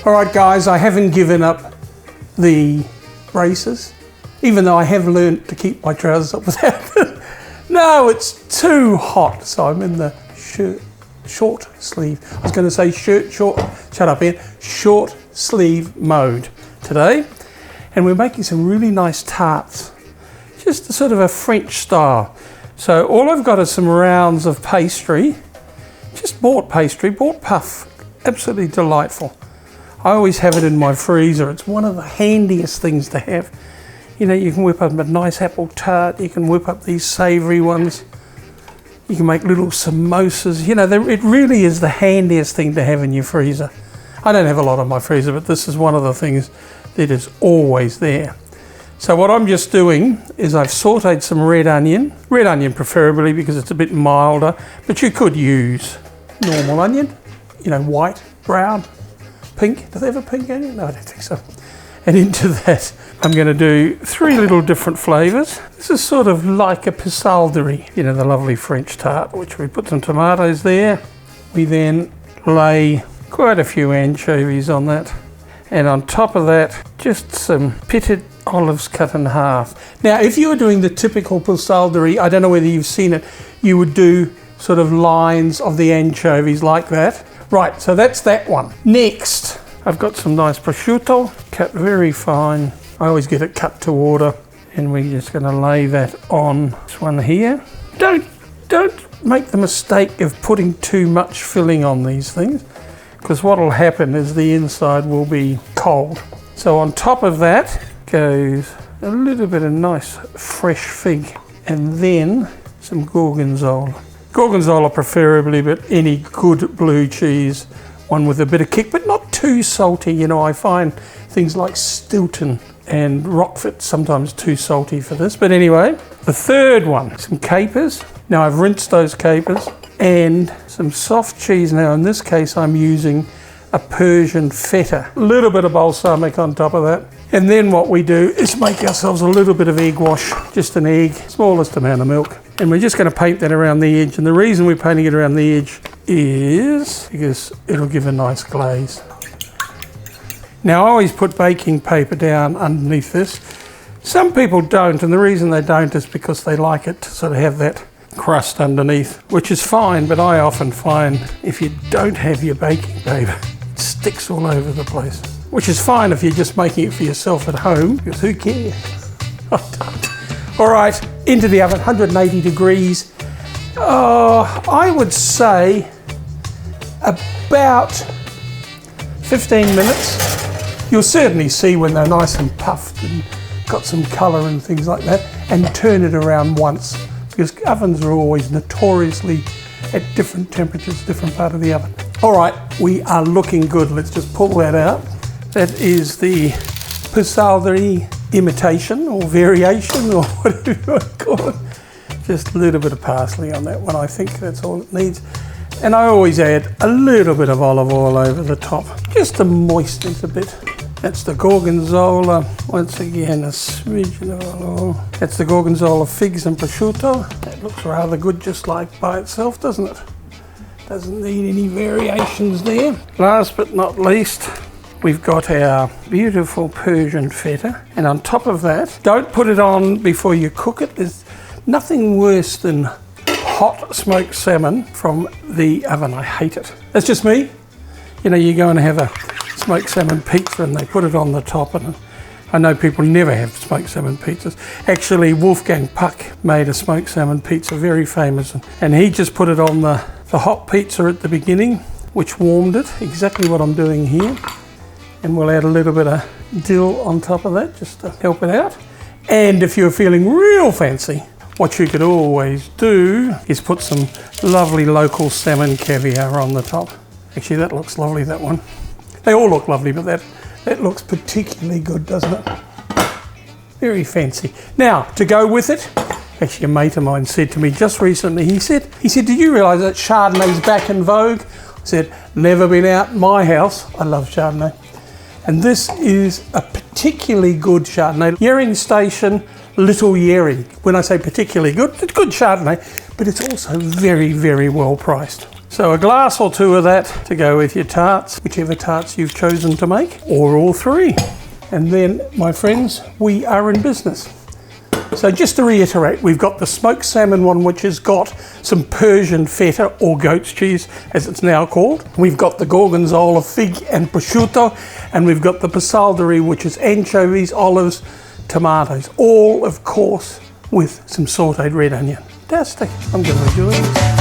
All right, guys, I haven't given up the braces, even though I have learned to keep my trousers up without them. No, it's too hot, so I'm in the short sleeve. I was going to say shut up Ian, short sleeve mode today. And we're making some really nice tarts, just a sort of a French style. So all I've got is some rounds of pastry, just bought puff, absolutely delightful. I always have it in my freezer. It's one of the handiest things to have. You know, you can whip up a nice apple tart, you can whip up these savoury ones, you can make little samosas. You know, it really is the handiest thing to have in your freezer. I don't have a lot in my freezer, but this is one of the things that is always there. So what I'm just doing is I've sauteed some red onion preferably because it's a bit milder, but you could use normal onion, you know, white, brown, pink. Do they have a pink onion? No, I don't think so. And into that, I'm going to do 3 little different flavours. This is sort of like a pastry, you know, the lovely French tart, which we put some tomatoes there. We then lay quite a few anchovies on that. And on top of that, just some pitted olives cut in half. Now, if you were doing the typical pastry, I don't know whether you've seen it, you would do sort of lines of the anchovies like that. Right, so that's that one. Next, I've got some nice prosciutto, cut very fine. I always get it cut to order, and we're just going to lay that on this one here. Don't make the mistake of putting too much filling on these things, because what will happen is the inside will be cold. So on top of that goes a little bit of nice fresh fig, and then some gorgonzola. Gorgonzola preferably, but any good blue cheese, one with a bit of kick, but not too salty. You know, I find things like Stilton and Roquefort sometimes too salty for this. But anyway, the third one, some capers. Now I've rinsed those capers, and some soft cheese. Now in this case I'm using a Persian feta, a little bit of balsamic on top of that. And then what we do is make ourselves a little bit of egg wash, just an egg, smallest amount of milk. And we're just going to paint that around the edge. And the reason we're painting it around the edge is because it'll give a nice glaze. Now I always put baking paper down underneath this. Some people don't, and the reason they don't is because they like it to sort of have that crust underneath, which is fine, but I often find if you don't have your baking paper, it sticks all over the place. Which is fine if you're just making it for yourself at home, because who cares? All right, into the oven, 180 degrees. I would say about 15 minutes. You'll certainly see when they're nice and puffed and got some colour and things like that, and turn it around once, because ovens are always notoriously at different temperatures, different part of the oven. All right, we are looking good. Let's just pull that out. That is the pastry imitation or variation, or whatever you want to call it. Just a little bit of parsley on that one. I think that's all it needs. And I always add a little bit of olive oil over the top, just to moisten it a bit. That's the gorgonzola. Once again, a smidgen of olive oil. That's the gorgonzola, figs and prosciutto. That looks rather good just like by itself, doesn't it? Doesn't need any variations there. Last but not least, we've got our beautiful Persian feta. And on top of that, don't put it on before you cook it. There's nothing worse than hot smoked salmon from the oven. I hate it. That's just me. You know, you go and have a smoked salmon pizza and they put it on the top, and I know people never have smoked salmon pizzas. Actually, Wolfgang Puck made a smoked salmon pizza, very famous, and he just put it on the hot pizza at the beginning, which warmed it, exactly what I'm doing here. And we'll add a little bit of dill on top of that just to help it out. And if you're feeling real fancy, what you could always do is put some lovely local salmon caviar on the top. Actually, that looks lovely, that one. They all look lovely, but that looks particularly good, doesn't it? Very fancy. Now, to go with it, actually a mate of mine said to me just recently, he said, did you realise that Chardonnay's back in vogue? I said, never been out in my house. I love Chardonnay. And this is a particularly good Chardonnay. Yering Station Little Yering. When I say particularly good, it's good Chardonnay, but it's also very, very well priced. So a glass or two of that to go with your tarts, whichever tarts you've chosen to make, or all three. And then, my friends, we are in business. So just to reiterate, we've got the smoked salmon one, which has got some Persian feta, or goat's cheese, as it's now called. We've got the gorgonzola, fig and prosciutto, and we've got the pasalderi, which is anchovies, olives, tomatoes, all, of course, with some sautéed red onion. Fantastic. I'm going to enjoy this.